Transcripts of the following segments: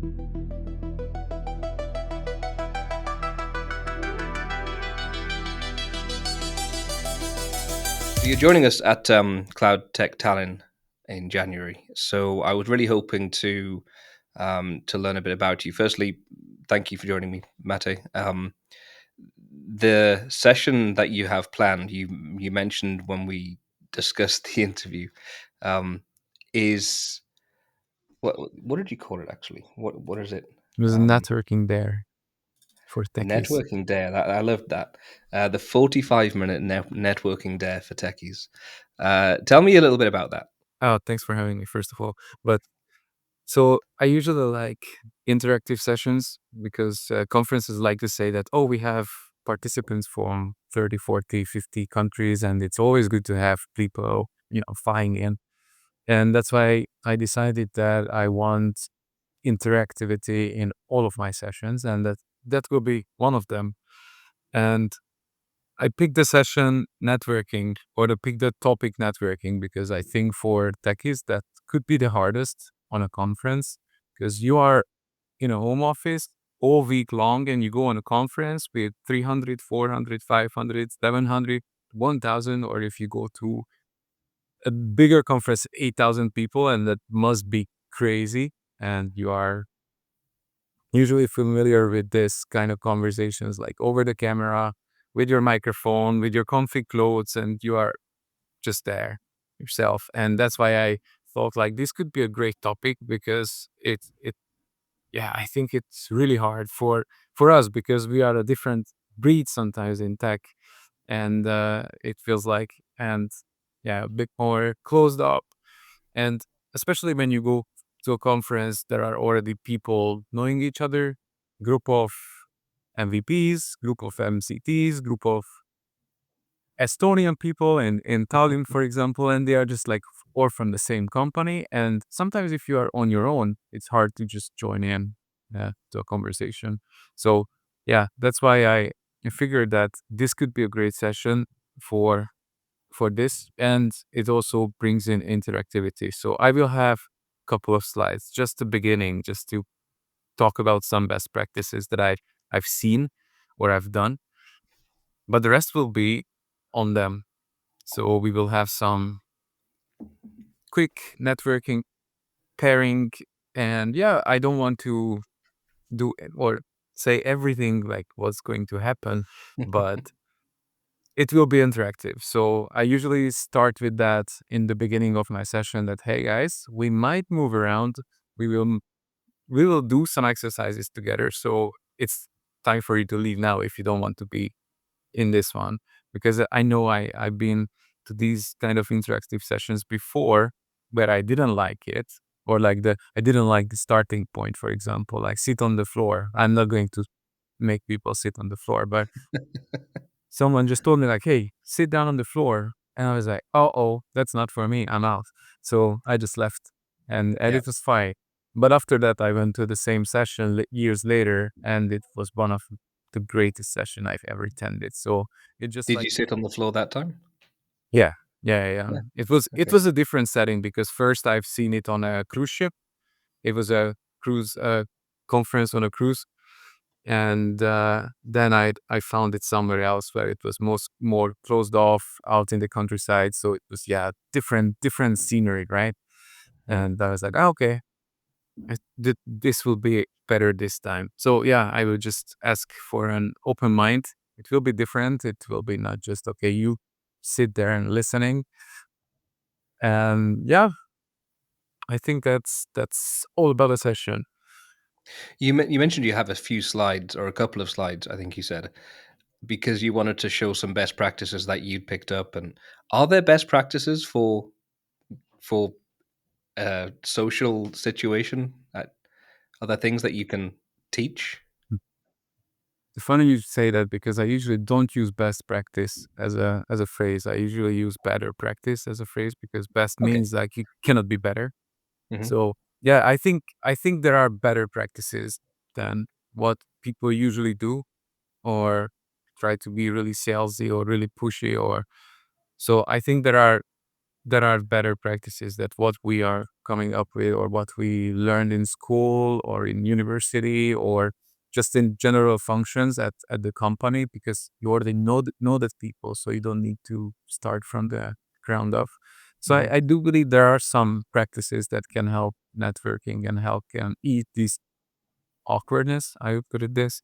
So you're joining us at Cloud Tech Tallinn in January. So I was really hoping to learn a bit about you. Firstly, thank you for joining me, Mate. The session that you have planned, you mentioned when we discussed the interview, um, is what did you call it actually? What is it? It was Um, networking there for techies. Networking day. I loved that. The 45-minute networking day for techies. Tell me a little bit about that. Oh, thanks for having me, first of all. But so I usually like interactive sessions because conferences like to say that, oh, we have participants from 30, 40, 50 countries, and it's always good to have people, flying in. And that's why I decided that I want interactivity in all of my sessions, and that will be one of them. And I picked the session networking, or to pick the topic networking, because I think for techies that could be the hardest on a conference, because you are in a home office all week long and you go on a conference with 300, 400, 500, 700, 1000, or if you go to a bigger conference, 8,000 people, and that must be crazy. And you are usually familiar with this kind of conversations, like over the camera, with your microphone, with your comfy clothes, and you are just there yourself. And that's why I thought like this could be a great topic, because yeah, I think it's really hard for us, because we are a different breed sometimes in tech, and it feels like, and yeah, a bit more closed up. And especially when you go to a conference, there are already people knowing each other, group of MVPs, group of MCTs, group of Estonian people in Tallinn, for example, and they are just like all from the same company. And sometimes if you are on your own, it's hard to just join in to a conversation. So yeah, that's why I figured that this could be a great session for this, and it also brings in interactivity. So I will have a couple of slides, just the beginning, just to talk about some best practices that I've seen or I've done, but the rest will be on them. So we will have some quick networking pairing, and yeah, I don't want to do or say everything like what's going to happen, but it will be interactive. So I usually start with that in the beginning of my session, that hey guys, we might move around. We will we will do some exercises together. So it's time for you to leave now if you don't want to be in this one, because I know I've been to these kind of interactive sessions before where I didn't like it, or like I didn't like the starting point, for example, like sit on the floor. I'm not going to make people sit on the floor, but someone just told me like, hey, sit down on the floor. And I was like, oh, that's not for me. I'm out. So I just left, and Yeah. it was fine. But after that, I went to the same session years later, and it was one of the greatest session I've ever attended. So it just Did like, you sit on the floor that time? yeah, yeah. Yeah. It Okay. was a different setting, because first I've seen it on a cruise ship. It was a cruise conference on a cruise, and then I found it somewhere else where it was more closed off out in the countryside. So it was, yeah, different scenery, right? Mm. And I was like, okay, this will be better this time. So yeah, I will just ask for an open mind. It will be different. It will be not just okay, you sit there and listening. And yeah, I think that's all about a session. You mentioned you have a few slides or a couple of slides, I think you said, because you wanted to show some best practices that you'd picked up. And are there best practices for social situation? Are there things that you can teach? It's funny you say that, because I usually don't use best practice as a phrase. I usually use better practice as a phrase, because best Okay. means like you cannot be better. Hmm. So yeah, I think there are better practices than what people usually do, or try to be really salesy or really pushy, or so I think there are there are better practices that what we are coming up with or what we learned in school or in university or just in general functions at the company, because you already know that people, so you don't need to start from the ground up. So Hmm. I do believe there are some practices that can help networking and help can eat this awkwardness. I would put it this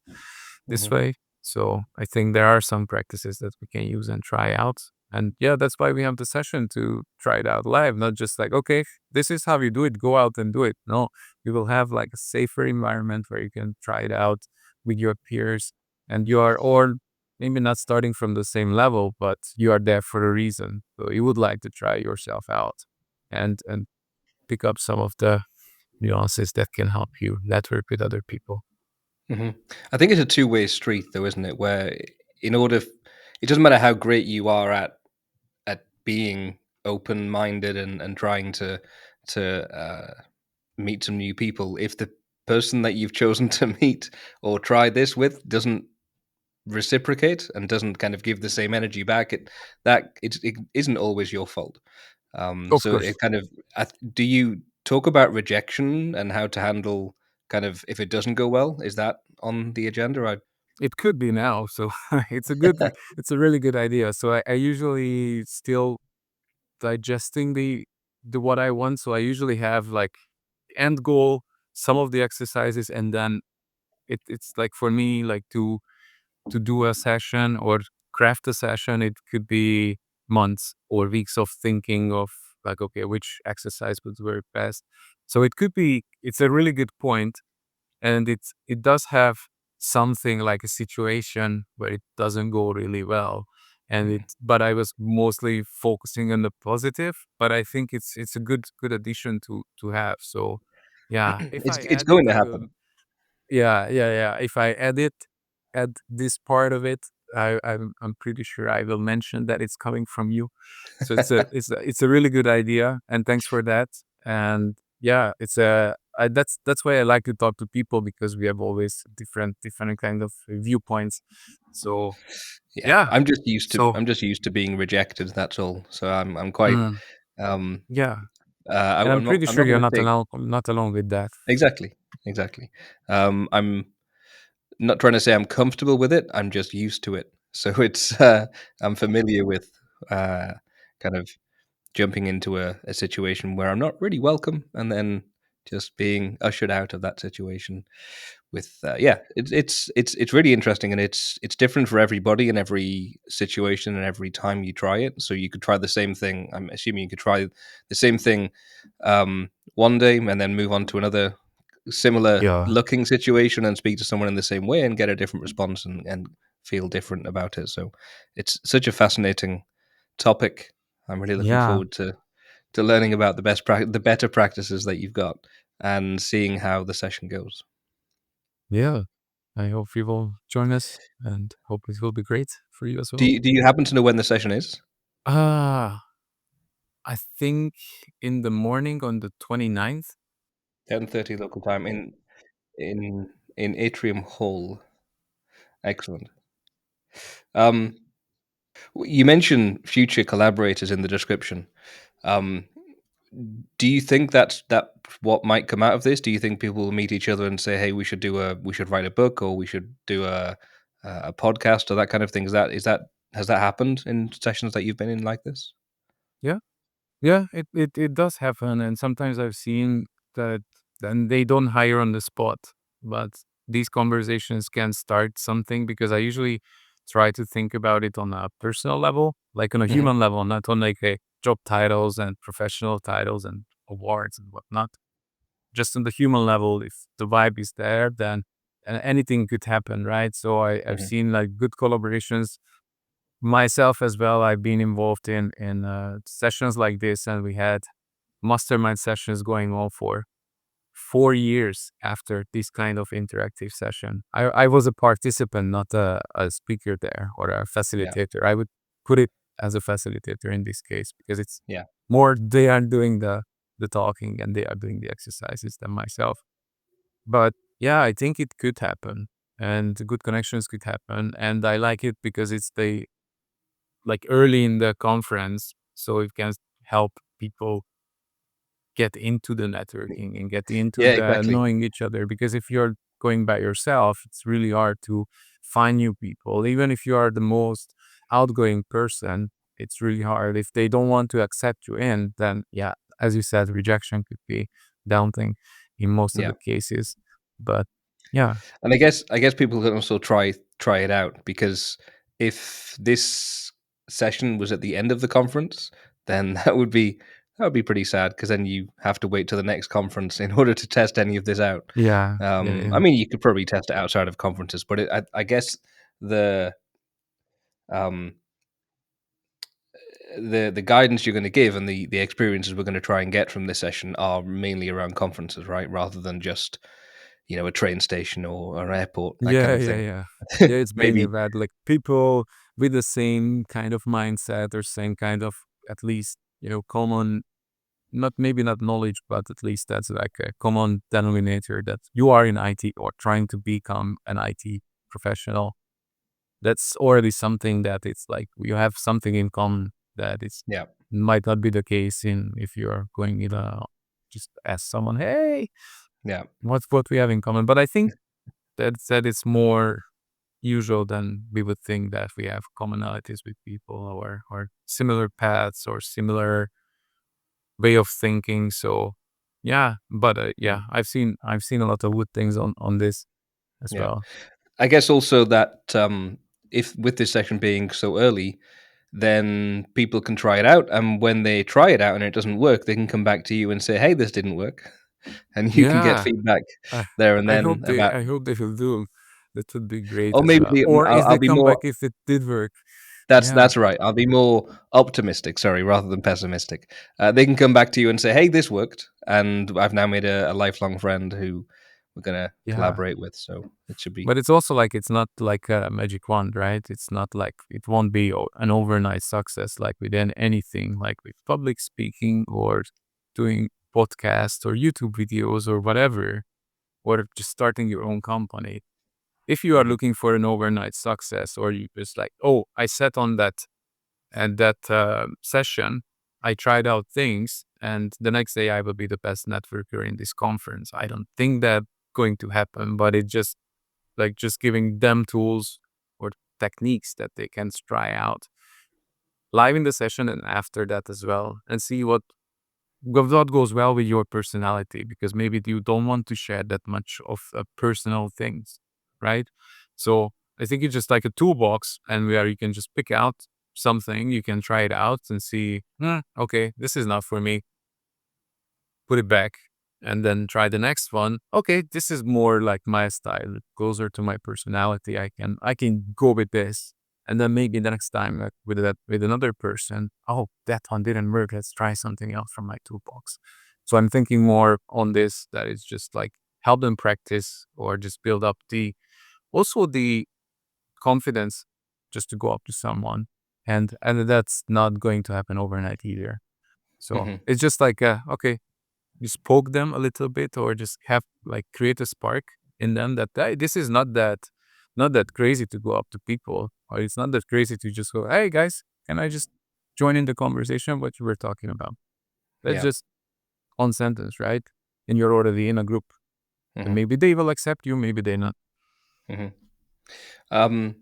Hmm. way. So I think there are some practices that we can use and try out. And yeah, that's why we have the session to try it out live, not just like, okay, this is how you do it, go out and do it. No, we will have like a safer environment where you can try it out with your peers and you are, or maybe not starting from the same level, but you are there for a reason. So you would like to try yourself out and pick up some of the nuances that can help you network with other people. Hmm. I think it's a two-way street, though, isn't it? Where in order, it doesn't matter how great you are at being open-minded and trying to meet some new people. If the person that you've chosen to meet or try this with doesn't reciprocate and doesn't kind of give the same energy back, it isn't always your fault. Of So it course. kind of do you talk about rejection and how to handle kind of if it doesn't go well? Is that on the agenda? It could be now, so it's a really good idea. So I usually still digesting the what I want. So I usually have like end goal, some of the exercises, and then it's like for me like to do a session or craft a session. It could be months or weeks of thinking of like okay, which exercise would work best. So it could be it's a really good point and it does have something like a situation where it doesn't go really well and it Mhm. but I was mostly focusing on the positive, but I think it's a good addition to have. So yeah, if I It's add it going to I will. happen. Yeah, if I add this part of it, I'm pretty sure I will mention that it's coming from you. So it's a really good idea, and thanks for that. And yeah, that's why I like to talk to people because we have always different kind of viewpoints. So Yeah, yeah, so I'm just used to being rejected. That's all. So I'm quite mm, um yeah, and I'm pretty I'm sure not you're going to take not alone with that. exactly exactly. I'm not trying to say I'm comfortable with it. I'm just used to it. So it's I'm familiar with uh, kind of jumping into a situation where I'm not really welcome, and then just being ushered out of that situation. With yeah, it's really interesting, and it's different for everybody in every situation and every time you try it. So you could try the same thing. I'm assuming you could try the same thing one day and then move on to another similar Yeah, looking situation and speak to someone in the same way and get a different response and feel different about it. So it's such a fascinating topic. I'm really looking yeah, forward to learning about the better practices that you've got and seeing how the session goes. yeah. I hope you will join us, and hope it will be great for you as Do well. you happen to know when the session is? Ah, I think in the morning on the 29th. 10:30 local time in in Atrium Hall. Excellent. Um, you mentioned future collaborators in the description. Um, do you think that what might come out of this? Do you think people will meet each other and say, "Hey, we should write a book, or we should do a podcast, or that kind of thing"? Is that has that happened in sessions that you've been in like this? Yeah. Yeah, it does happen, and sometimes I've seen that then they don't hire on the spot, but these conversations can start something because I usually try to think about it on a personal level, like on a Hmm. human level, not on like a job titles and professional titles and awards and whatnot. Just on the human level, if the vibe is there, then anything could happen, right? So I've Hmm. seen like good collaborations myself as well. I've been involved in sessions like this, and we had mastermind sessions going on for 4 years after this kind of interactive session. I was a participant, not a speaker there or a Yeah, facilitator. I would put it as a facilitator in this case because it's yeah. more they are doing the talking and they are doing the exercises than myself. But yeah, I think it could happen and good connections could happen. And I like it because it's the like early in the conference, so it can help people get into the networking and get into Yeah, the exactly. knowing each other. Because if you're going by yourself, it's really hard to find new people. Even if you are the most outgoing person, it's really hard. If they don't want to accept you in, then yeah, as you said, rejection could be daunting in most of Yeah. the cases. But yeah, And I guess people can also try it out, because if this session was at the end of the conference, then that would be pretty sad, because then you have to wait till the next conference in order to test any of this out. yeah, yeah, I yeah. mean, you could probably test it outside of conferences, but I guess the um, the guidance you're going to give and the experiences we're going to try and get from this session are mainly around conferences, right? Rather than just a train station or an airport, that kind Yeah, of yeah, thing. yeah. Yeah, it's mainly Maybe, about like people with the same kind of mindset or same kind of at least, common not maybe not knowledge, but at least that's like a common denominator that you are in IT or trying to become an IT professional. That's already something that it's like you have something in common that it's yeah, might not be the case in if you're going in a just ask someone, hey, yeah, what's what we have in common. But I think that it's more usual than we would think that we have commonalities with people or similar paths or similar way of thinking. So yeah, but mm, yeah, I've seen a lot of good things on this as yeah. well. I guess also that if with this session being so early, then people can try it out, and when they try it out and it doesn't work, they can come back to you and say, "Hey, this didn't work," and you can get Yeah, feedback I there and I then hope they about, I hope they will do. That would be great or as well. maybe Or I'll, if I'll they be come more. back if it did work. That's Yeah, that's right. I'll be more optimistic, sorry, rather than pessimistic. They can come back to you and say, "Hey, this worked," and I've now made a lifelong friend who we're gonna yeah. collaborate with. So it should be, But it's also like it's not like a magic wand, right? It's not like it won't be an overnight success like with anything, like with public speaking or doing podcasts or YouTube videos or whatever, or just starting your own company. If you are mhm, looking for an overnight success, or you just like, oh, I sat on that and that session, I tried out things, and the next day I will be the best networker in this conference. I don't think that going to happen, but it just like just giving them tools or techniques that they can try out live in the session and after that as well, and see what goes well with your personality, because maybe you don't want to share that much of personal things, right? So I think it's just like a toolbox, and where you can just pick out something, you can try it out and see, okay, this is not for me, put it back, and then try the next one. Okay, this is more like my style, closer to my personality. I can go with this, and then maybe the next time like with another person. Oh, that one didn't work. Let's try something else from my toolbox. So I'm thinking more on this that it's just like help them practice or just build up the confidence just to go up to someone, and that's not going to happen overnight either. So mhm, it's just like okay, just poke them a little bit or just have like create a spark in them that hey, this is not that crazy to go up to people, or it's not that crazy to just go, hey guys, can I just join in the conversation what you were talking about? That's yeah, just one sentence, right? And you're already in a group, and mhm, maybe they will accept you, maybe they not. mhm. Um,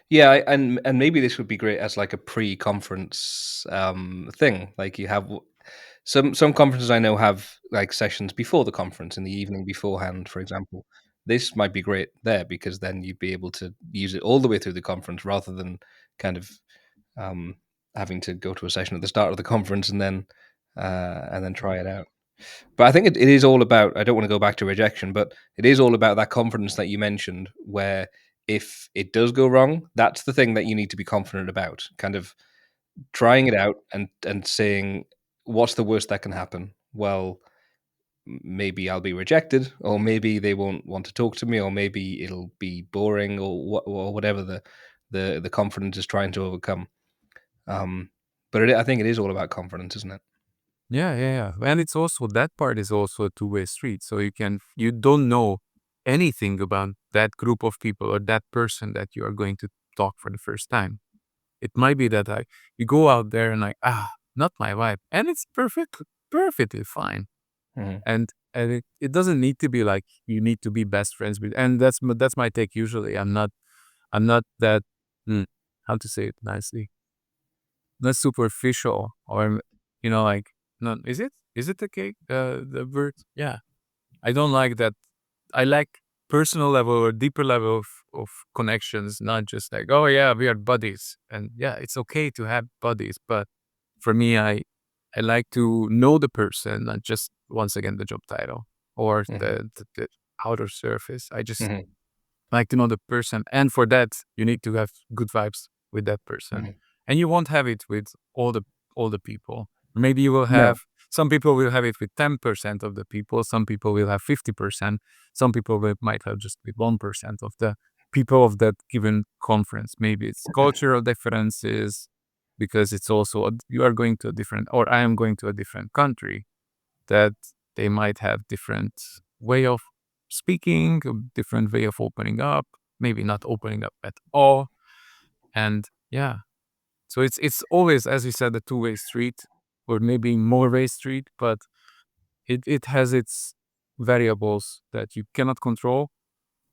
Yeah, and maybe this would be great as like a pre-conference thing. Like you have some conferences I know have like sessions before the conference in the evening beforehand, for example. This might be great there, because then you'd be able to use it all the way through the conference, rather than kind of um, having to go to a session at the start of the conference and then try it out. But I think it is all about. I don't want to go back to rejection, but it is all about that confidence that you mentioned, where if it does go wrong, that's the thing that you need to be confident about. Kind of trying it out and saying, "What's the worst that can happen?" Well, maybe I'll be rejected, or maybe they won't want to talk to me, or maybe it'll be boring, or whatever the confidence is trying to overcome. Um, but I think it is all about confidence, isn't it? Yeah, yeah, yeah. And it's also that part is also a two-way street. So you don't know anything about that group of people or that person that you are going to talk for the first time. It might be that you go out there and like, not my vibe. And it's perfectly fine. Mhm. And it doesn't need to be like you need to be best friends with. And that's my take usually. I'm not that, hmm, how to say it nicely, not superficial or, like, not, is it the cake, the word? Yeah. I don't like that. I like personal level or deeper level of connections, not just like, oh yeah, we are buddies. And yeah, it's okay to have buddies, but for me, I like to know the person, not just once again the job title or Mhm. the outer surface. I just Mhm. like to know the person, and for that, you need to have good vibes with that person, Mhm. and you won't have it with all the people. Maybe you will No. have some people will have it with 10% of the people. Some people will have 50%. Some people might have just with 1% of the people of that given conference. Maybe it's cultural differences because it's also you are going to a different, or I am going to a different country, that they might have different way of speaking, a different way of opening up, maybe not opening up at all. And yeah, so it's always, as we said, a two-way street, or maybe more-way street, but it has its variables that you cannot control,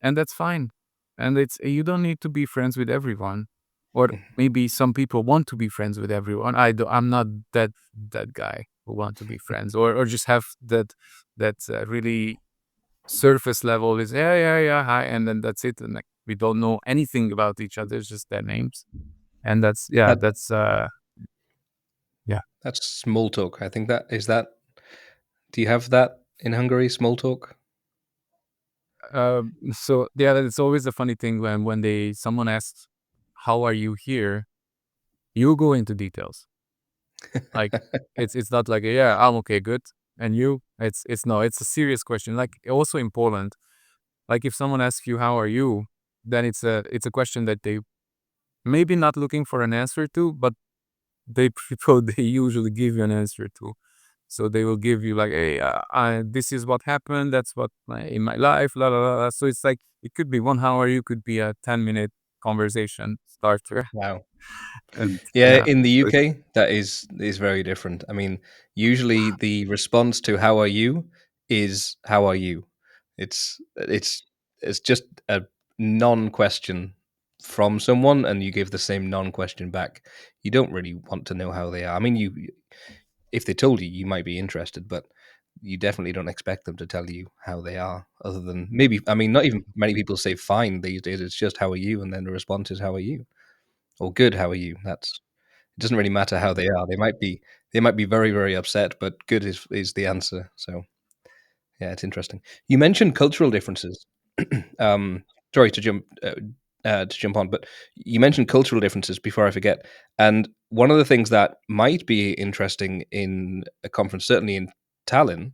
and that's fine. And it's you don't need to be friends with everyone, or maybe some people want to be friends with everyone. I'm not that guy who want to be friends, or just have that really surface level is, yeah, yeah, yeah, hi, and then that's it, and like we don't know anything about each other, it's just their names, and that's, yeah, That that's yeah. that's small talk. I think that is that. Do you have that in Hungary? Small talk. So yeah, it's always a funny thing when they someone asks, "How are you here?" You go into details. Like it's not like, yeah, I'm okay, good, and you. It's no, it's a serious question. Like also in Poland, like if someone asks you, "How are you?" then it's a question that they maybe not looking for an answer to, but they people they usually give you an answer to. So they will give you like, hey, this is what happened. That's what in my life, la la la. La. So it's like it could be 1 hour, you could be a 10-minute conversation starter, Wow. and Yeah, yeah, in the so it's, UK, that is very different. I mean, usually the response to "How are you?" is "How are you?" It's just a non-question from someone, and you give the same non-question back. You don't really want to know how they are. I mean, you if they told you, you might be interested, but you definitely don't expect them to tell you how they are. Other than maybe, I mean, not even many people say "fine" these days. It's just "How are you?" and then the response is "How are you?" or "Good, how are you?" It doesn't really matter how they are. They might be very, very upset, but good is the answer. So yeah, it's interesting. You mentioned cultural differences. um, sorry to jump on, but you mentioned cultural differences before I forget. And one of the things that might be interesting in a conference, certainly in Tallinn,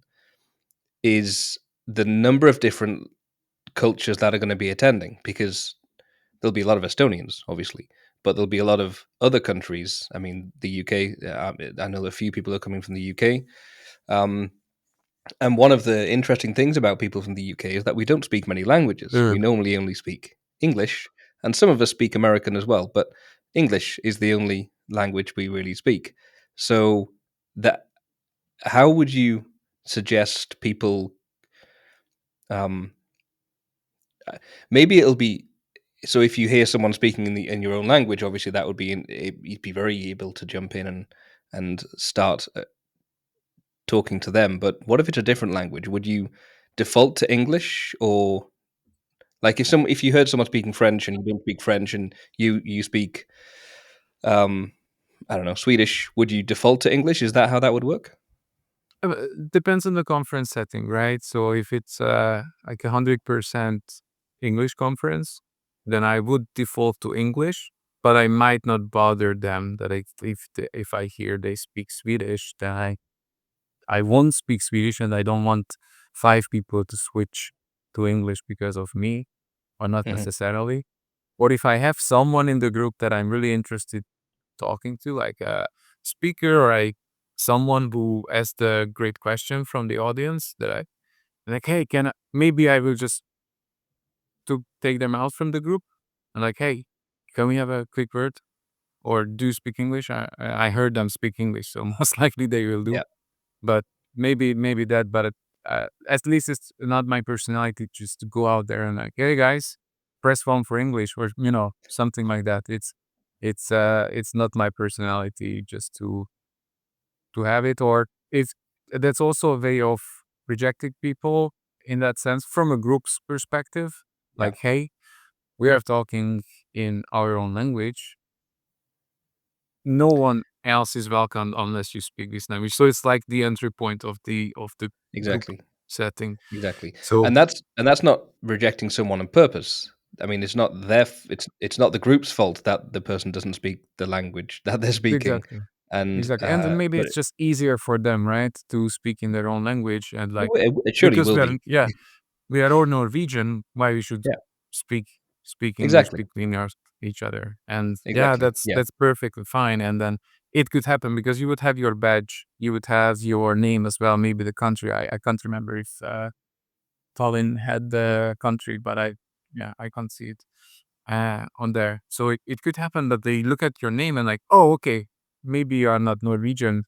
is the number of different cultures that are going to be attending, because there'll be a lot of Estonians, obviously, but there'll be a lot of other countries. I mean, the UK. I know a few people are coming from the UK, um, and one of the interesting things about people from the UK is that we don't speak many languages. We mm. normally only speak English, and some of us speak American as well. But English is the only language we really speak. So, that how would you suggest people? Um, Maybe it'll be so if you hear someone speaking in your own language, obviously that would be you'd be very able to jump in and start talking to them. But what if it's a different language? Would you default to English, or like if you heard someone speaking French and you don't speak French and you speak um I don't know, Swedish, would you default to English? Is that how that would work? Depends on the conference setting, right? So if it's like 100% English conference, then I would default to English, but I might not bother them that if I hear they speak Swedish, then I won't speak Swedish, and I don't want 5 people to switch to English because of me, or not Hmm. necessarily. Or if I have someone in the group that I'm really interested talking to, like a speaker or someone who asked a great question from the audience, that I like, hey, maybe I will just to take them out from the group and like, hey, can we have a quick word? or do speak English. I heard them speak English, so most likely they will do. Yeah, But maybe that, but at least it's not my personality just to go out there and like, hey guys, press one for English, or something like that. It's not my personality just to have it, or it's that's also a way of rejecting people in that sense from a group's perspective. yeah, Like, hey, we are talking in our own language. No one else is welcome unless you speak this language. So it's like the entry point of the group exactly. setting. Exactly. So And that's not rejecting someone on purpose. I mean, it's not it's not the group's fault that the person doesn't speak the language that they're speaking, exactly, and exactly, and then maybe but it's just easier for them, right, to speak in their own language and like it surely because will be. we are all Norwegian. Why we should Yeah, speak speak English exactly, between each other? And yeah, exactly. that's Yeah, that's perfectly fine. And then it could happen because you would have your badge, you would have your name as well. Maybe the country. I can't remember if Tallinn had the country, but I can't see it on there. So it could happen that they look at your name and like, oh, okay, maybe you are not Norwegian.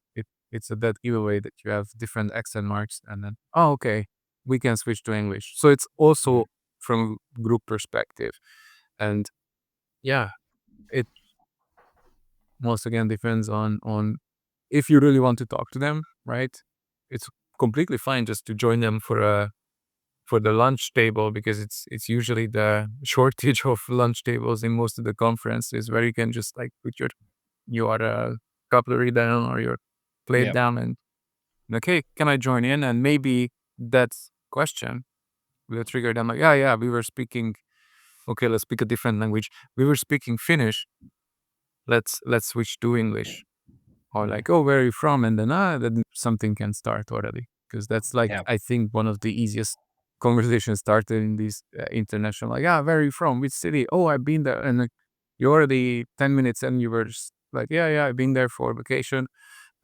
It's a that giveaway that you have different accent marks, and then oh, okay, we can switch to English. So it's mhm, also from group perspective, and yeah, it once again depends on if you really want to talk to them, right? It's completely fine just to join them for the lunch table because it's usually the shortage of lunch tables in most of the conferences where you can just like put your cutlery down or your plate yeah, down and like, hey, can I join in? And maybe that question will trigger them like, yeah, we were speaking. Okay, let's speak a different language. We were speaking Finnish. Let's switch to English. Or mhm, like, oh, where are you from? And then something can start already because that's like yeah, I think one of the easiest conversations started in these international. Like, where are you from? Which city? Oh, I've been there, and like, you already 10 minutes and you were just like, yeah, I've been there for vacation.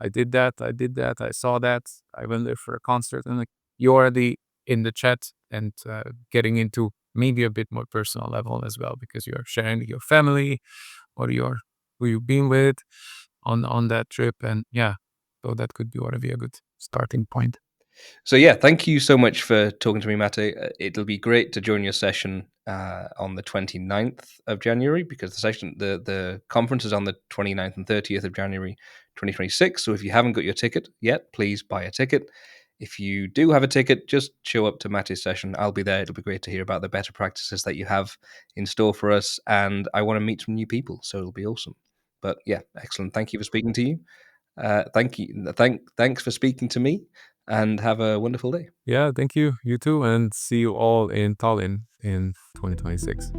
I did that. I did that. I saw that. I went there for a concert, and like you already in the chat and getting into maybe a bit more personal level as well because you're sharing your family or your who you've been with on that trip, and yeah, so that could be already a good starting point. So yeah, thank you so much for talking to me, Mate. It'll be great to join your session on the 29th of January because the conference is on the 29th and 30th of January 2026. So if you haven't got your ticket yet, please buy a ticket. If you do have a ticket, just show up to Mate's session. I'll be there. It'll be great to hear about the better practices that you have in store for us. And I want to meet some new people. So it'll be awesome. But yeah, excellent. Thank you for speaking to you. Thank you. Thanks for speaking to me and have a wonderful day. Yeah, thank you. You too, and see you all in Tallinn in 2026.